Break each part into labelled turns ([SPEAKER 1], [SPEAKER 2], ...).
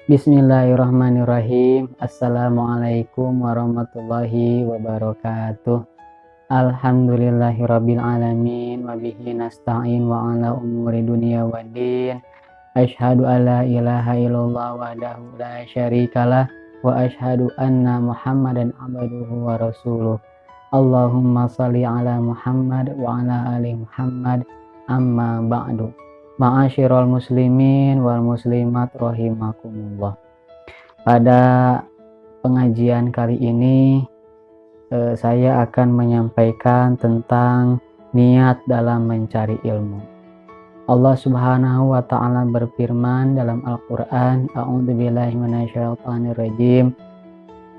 [SPEAKER 1] Bismillahirrahmanirrahim. Assalamualaikum warahmatullahi wabarakatuh. Alhamdulillahirabbil alamin wa bihi nasta'in wa ala umuri dunya waddin. Asyhadu alla ilaha illallah wahdahu la syarikalah wa asyhadu anna Muhammadan abduhu wa rasuluh. Allahumma shalli ala Muhammad wa ala ali Muhammad. Amma ba'du. Ma'asyiral muslimin wal muslimat rahimakumullah. Pada pengajian kali ini saya akan menyampaikan tentang niat dalam mencari ilmu. Allah Subhanahu wa taala berfirman dalam Al-Qur'an, A'udzubillahi minasyaitonirrajim.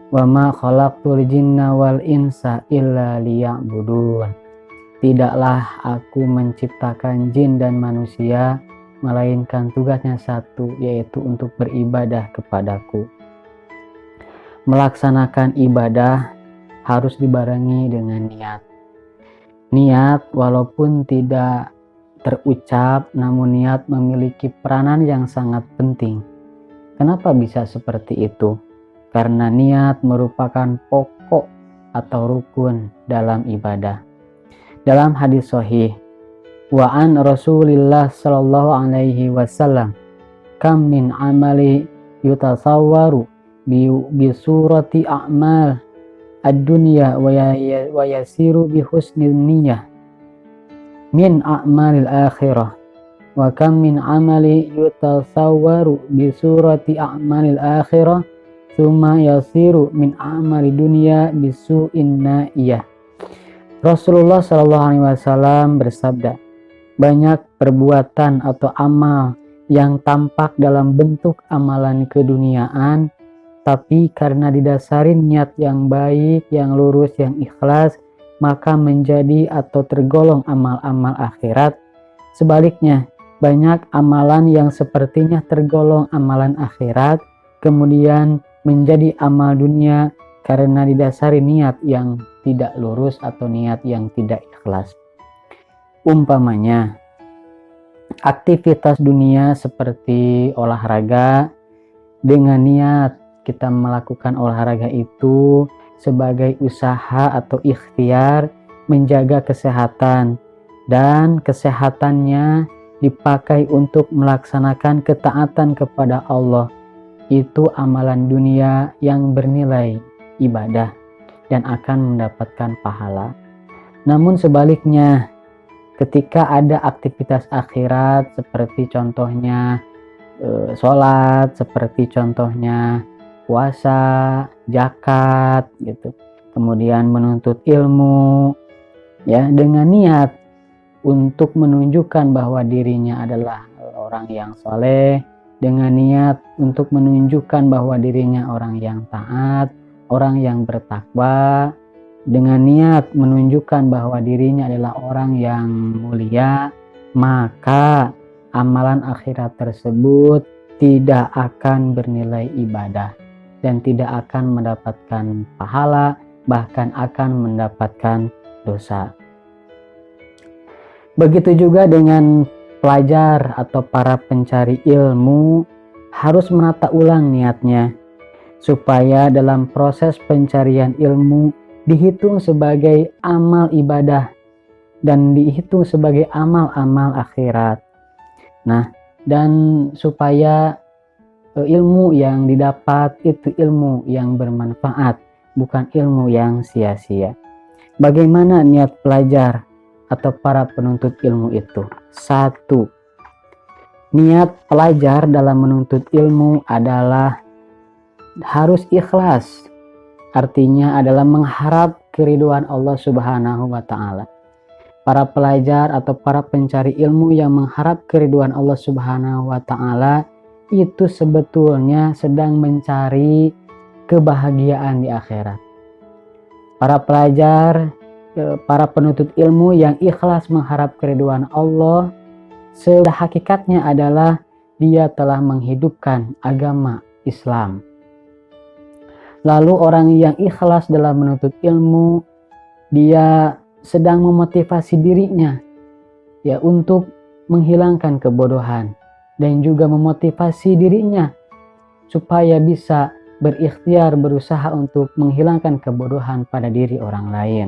[SPEAKER 1] Wa ma khalaqtul jinna wal insa illa liya'budun. Tidaklah aku menciptakan jin dan manusia, melainkan tugasnya satu, yaitu untuk beribadah kepadaku. Melaksanakan ibadah harus dibarengi dengan niat. Niat walaupun tidak terucap, namun niat memiliki peranan yang sangat penting. Kenapa bisa seperti itu? Karena niat merupakan pokok atau rukun dalam ibadah. Dalam hadis sahih, wa an Rasulillah sallallahu alaihi wasallam, kam min amali yutasawwaru bi surati a'mal ad-dunya wa yasiru bi husnil niyyah min a'malil akhirah, wa kam min amali yutasawwaru bi surati a'malil akhirah thumma yasiru min a'mali dunya bi su'in na'iyah. Rasulullah SAW bersabda, banyak perbuatan atau amal yang tampak dalam bentuk amalan keduniaan, tapi karena didasari niat yang baik, yang lurus, yang ikhlas, maka menjadi atau tergolong amal-amal akhirat. Sebaliknya, banyak amalan yang sepertinya tergolong amalan akhirat, kemudian menjadi amal dunia karena didasari niat yang tidak lurus atau niat yang tidak ikhlas. Umpamanya, aktivitas dunia seperti olahraga, dengan niat kita melakukan olahraga itu sebagai usaha atau ikhtiar menjaga kesehatan, dan kesehatannya dipakai untuk melaksanakan ketaatan kepada Allah. Itu amalan dunia yang bernilai ibadah dan akan mendapatkan pahala. Namun sebaliknya, ketika ada aktivitas akhirat seperti contohnya sholat, seperti contohnya puasa, zakat gitu, kemudian menuntut ilmu ya dengan niat untuk menunjukkan bahwa dirinya adalah orang yang soleh, dengan niat untuk menunjukkan bahwa dirinya orang yang taat, orang yang bertakwa, dengan niat menunjukkan bahwa dirinya adalah orang yang mulia, maka amalan akhirat tersebut tidak akan bernilai ibadah dan tidak akan mendapatkan pahala, bahkan akan mendapatkan dosa. Begitu juga dengan pelajar atau para pencari ilmu harus menata ulang niatnya, supaya dalam proses pencarian ilmu dihitung sebagai amal ibadah dan dihitung sebagai amal-amal akhirat. Nah, dan supaya ilmu yang didapat itu ilmu yang bermanfaat, bukan ilmu yang sia-sia. Bagaimana niat pelajar atau para penuntut ilmu itu? 1. Niat pelajar dalam menuntut ilmu adalah harus ikhlas, artinya adalah mengharap keridhaan Allah Subhanahu wa taala. Para pelajar atau para pencari ilmu yang mengharap keridhaan Allah Subhanahu wa taala itu sebetulnya sedang mencari kebahagiaan di akhirat. Para pelajar, para penuntut ilmu yang ikhlas mengharap keridhaan Allah, sudah hakikatnya adalah dia telah menghidupkan agama Islam. Lalu orang yang ikhlas dalam menuntut ilmu, dia sedang memotivasi dirinya ya untuk menghilangkan kebodohan dan juga memotivasi dirinya supaya bisa berikhtiar berusaha untuk menghilangkan kebodohan pada diri orang lain,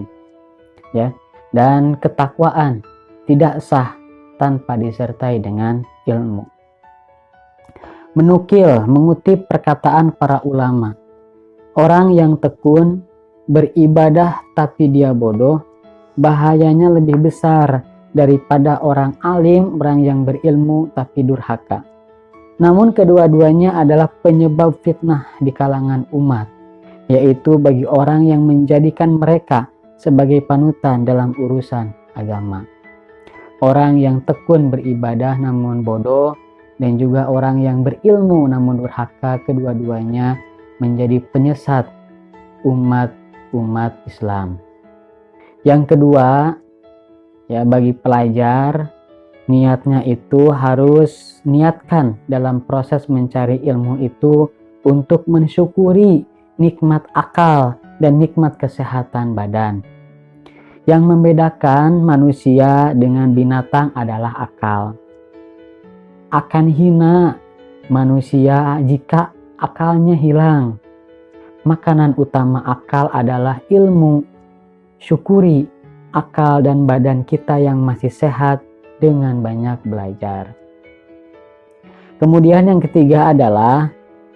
[SPEAKER 1] ya. Dan ketakwaan tidak sah tanpa disertai dengan ilmu. Mengutip perkataan para ulama, orang yang tekun beribadah tapi dia bodoh, bahayanya lebih besar daripada orang alim, orang yang berilmu tapi durhaka. Namun kedua-duanya adalah penyebab fitnah di kalangan umat, yaitu bagi orang yang menjadikan mereka sebagai panutan dalam urusan agama. Orang yang tekun beribadah namun bodoh, dan juga orang yang berilmu namun durhaka, kedua-duanya menjadi penyesat umat Islam. Yang kedua, ya, bagi pelajar, niatnya itu harus niatkan dalam proses mencari ilmu itu untuk mensyukuri nikmat akal dan nikmat kesehatan badan. Yang membedakan manusia dengan binatang adalah akal. Akan hina manusia jika akalnya hilang. Makanan utama akal adalah ilmu. Syukuri akal dan badan kita yang masih sehat dengan banyak belajar. Kemudian yang ketiga adalah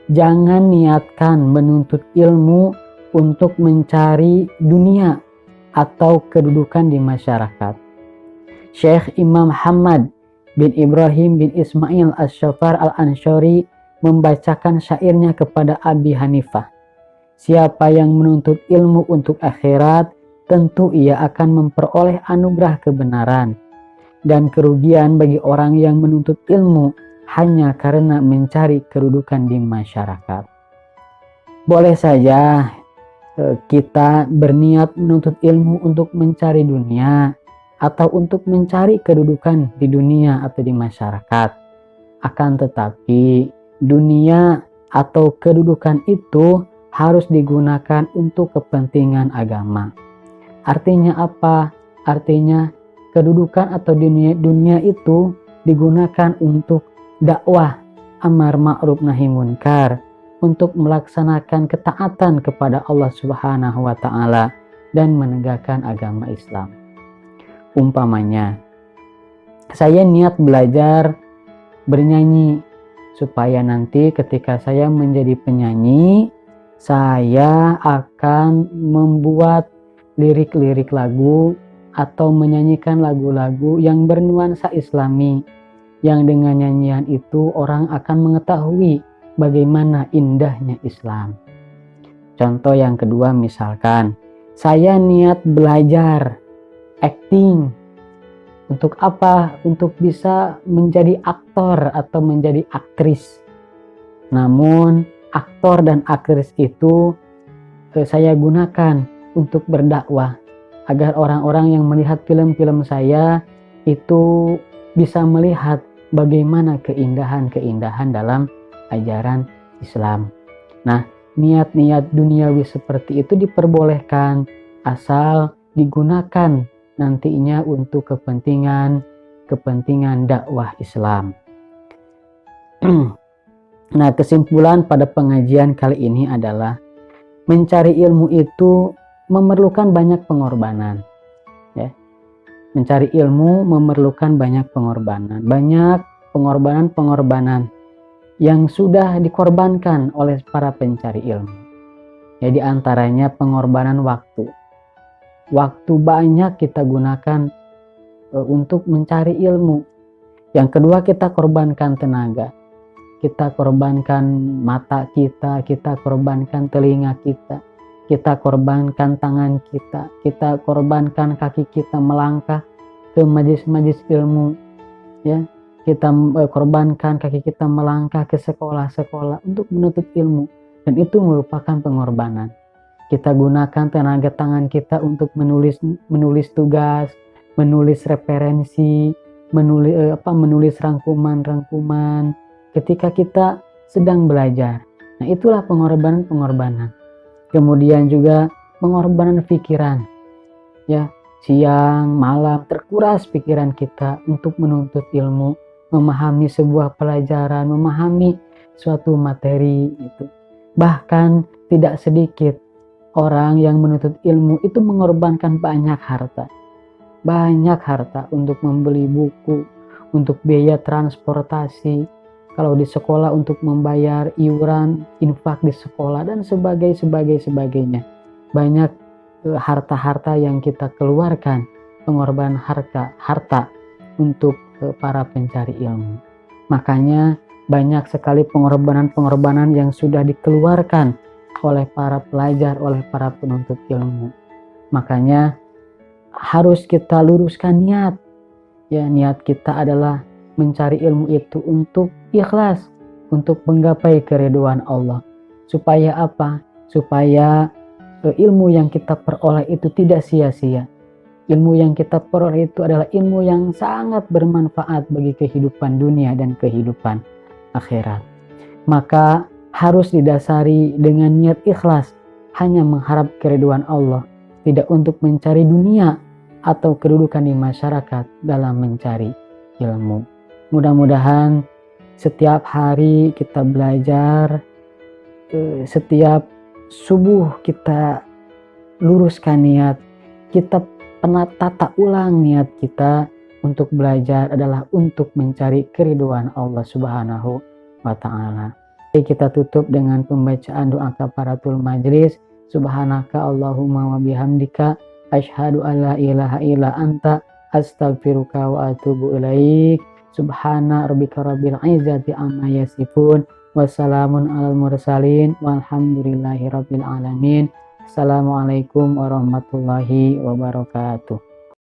[SPEAKER 1] jangan niatkan menuntut ilmu untuk mencari dunia atau kedudukan di masyarakat. Syekh Imam Muhammad bin Ibrahim bin Ismail Ash-Shafar Al-Anshari membacakan syairnya kepada Abi Hanifah. Siapa yang menuntut ilmu untuk akhirat, tentu ia akan memperoleh anugerah kebenaran. Dan kerugian bagi orang yang menuntut ilmu hanya karena mencari kedudukan di masyarakat. Boleh saja kita berniat menuntut ilmu untuk mencari dunia atau untuk mencari kedudukan di dunia atau di masyarakat. Akan tetapi dunia atau kedudukan itu harus digunakan untuk kepentingan agama. Artinya apa? Artinya kedudukan atau dunia itu digunakan untuk dakwah amar ma'ruf nahi munkar, untuk melaksanakan ketaatan kepada Allah Subhanahu wa taala dan menegakkan agama Islam. Umpamanya, saya niat belajar bernyanyi supaya nanti ketika saya menjadi penyanyi, saya akan membuat lirik-lirik lagu atau menyanyikan lagu-lagu yang bernuansa Islami, yang dengan nyanyian itu orang akan mengetahui bagaimana indahnya Islam. Contoh yang kedua, misalkan saya niat belajar acting. Untuk apa? Untuk bisa menjadi aktor atau menjadi aktris. Namun aktor dan aktris itu saya gunakan untuk berdakwah, agar orang-orang yang melihat film-film saya itu bisa melihat bagaimana keindahan-keindahan dalam ajaran Islam. Nah, niat-niat duniawi seperti itu diperbolehkan asal digunakan nantinya untuk kepentingan dakwah Islam. Nah, kesimpulan pada pengajian kali ini adalah mencari ilmu itu memerlukan banyak pengorbanan, ya. Mencari ilmu memerlukan banyak pengorbanan yang sudah dikorbankan oleh para pencari ilmu. Ya, di antaranya pengorbanan waktu. Waktu banyak kita gunakan untuk mencari ilmu. Yang kedua, kita korbankan tenaga. Kita korbankan mata kita korbankan telinga kita korbankan tangan kita korbankan kaki kita melangkah ke majelis-majelis ilmu, ya. Kita korbankan kaki kita melangkah ke sekolah-sekolah untuk menuntut ilmu, dan itu merupakan pengorbanan. Kita gunakan tenaga tangan kita untuk menulis tugas, menulis referensi, menulis rangkuman ketika kita sedang belajar. Nah, itulah pengorbanan. Kemudian juga pengorbanan pikiran, ya. Siang malam terkuras pikiran kita untuk menuntut ilmu, memahami sebuah pelajaran, memahami suatu materi itu. Bahkan tidak sedikit orang yang menuntut ilmu itu mengorbankan banyak harta untuk membeli buku, untuk biaya transportasi, kalau di sekolah untuk membayar iuran, infak di sekolah, dan sebagainya. Banyak harta-harta yang kita keluarkan, pengorbanan harta untuk para pencari ilmu. Makanya banyak sekali pengorbanan yang sudah dikeluarkan oleh para pelajar, oleh para penuntut ilmu. Makanya harus kita luruskan niat. Ya, niat kita adalah mencari ilmu itu untuk ikhlas, untuk menggapai keridhaan Allah. Supaya apa? Supaya ilmu yang kita peroleh itu tidak sia-sia. Ilmu yang kita peroleh itu adalah ilmu yang sangat bermanfaat bagi kehidupan dunia dan kehidupan akhirat. Maka harus didasari dengan niat ikhlas, hanya mengharap keridhaan Allah, tidak untuk mencari dunia atau kedudukan di masyarakat dalam mencari ilmu. Mudah-mudahan setiap hari kita belajar, setiap subuh kita luruskan niat, kita tata ulang niat kita untuk belajar adalah untuk mencari keridhaan Allah Subhanahu wa Ta'ala. Kita tutup dengan pembacaan doa kafaratul majlis. Subhanaka Allahumma wa bihamdika asyhadu an la ilaha illa anta astaghfiruka wa atubu ilaik. Subhana rabbika rabbil izzati amma yasifun. Wassalamun alal mursalin walhamdulillahi rabbil alamin. Assalamualaikum warahmatullahi wabarakatuh.